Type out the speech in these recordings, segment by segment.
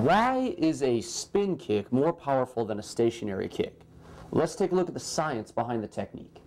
Why is a spin kick more powerful than a stationary kick? Let's take a look at the science behind the technique.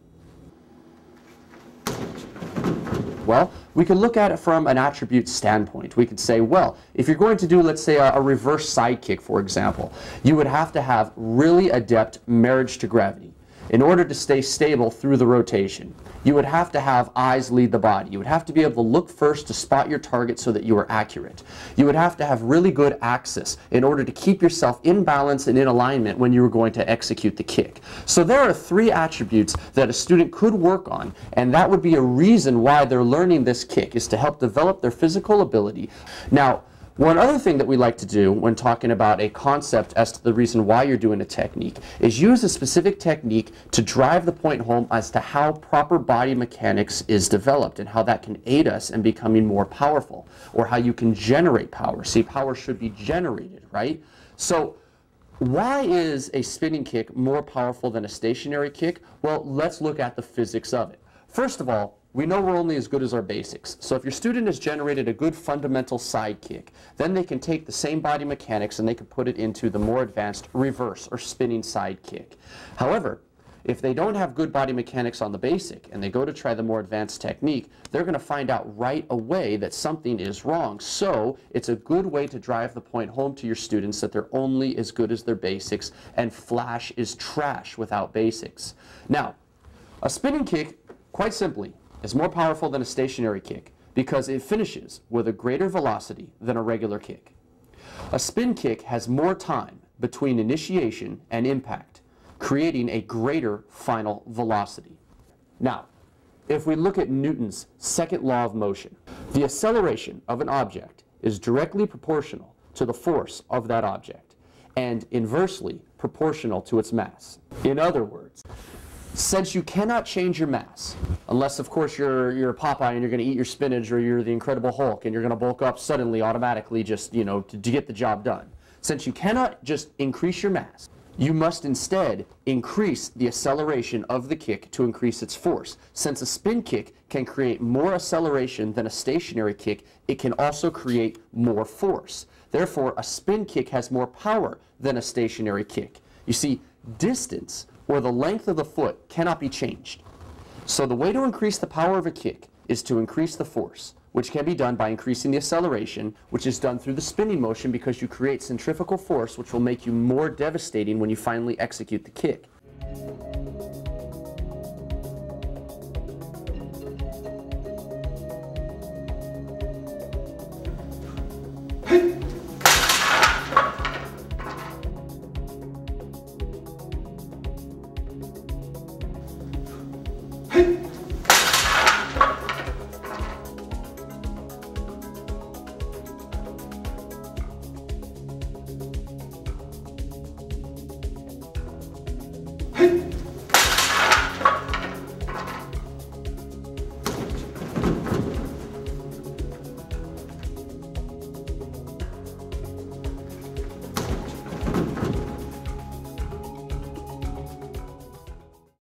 Well, we can look at it from an attribute standpoint. We could say, well, if you're going to do, let's say, a reverse side kick, for example, you would have to have really adept marriage to gravity. In order to stay stable through the rotation, you would have to have eyes lead the body. You would have to be able to look first to spot your target so that you are accurate. You would have to have really good axis in order to keep yourself in balance and in alignment when you were going to execute the kick. So there are 3 attributes that a student could work on, and that would be a reason why they're learning this kick, is to help develop their physical ability. Now, one other thing that we like to do when talking about a concept as to the reason why you're doing a technique is use a specific technique to drive the point home as to how proper body mechanics is developed and how that can aid us in becoming more powerful, or how you can generate power. See, power should be generated, right? So why is a spinning kick more powerful than a stationary kick? Well, let's look at the physics of it. First of all, we know we're only as good as our basics. So if your student has generated a good fundamental side kick, then they can take the same body mechanics and they can put it into the more advanced reverse or spinning side kick. However, if they don't have good body mechanics on the basic and they go to try the more advanced technique, they're going to find out right away that something is wrong. So it's a good way to drive the point home to your students that they're only as good as their basics, and flash is trash without basics. Now, a spinning kick, quite simply, is more powerful than a stationary kick because it finishes with a greater velocity than a regular kick. A spin kick has more time between initiation and impact, creating a greater final velocity. Now, if we look at Newton's second law of motion, the acceleration of an object is directly proportional to the force of that object and inversely proportional to its mass. In other words, since you cannot change your mass, unless of course you're Popeye and you're going to eat your spinach, or you're the Incredible Hulk and you're going to bulk up suddenly automatically just, to get the job done. Since you cannot just increase your mass, you must instead increase the acceleration of the kick to increase its force. Since a spin kick can create more acceleration than a stationary kick, it can also create more force. Therefore, a spin kick has more power than a stationary kick. You see, distance, or the length of the foot, cannot be changed. So the way to increase the power of a kick is to increase the force, which can be done by increasing the acceleration, which is done through the spinning motion because you create centrifugal force, which will make you more devastating when you finally execute the kick. Hey!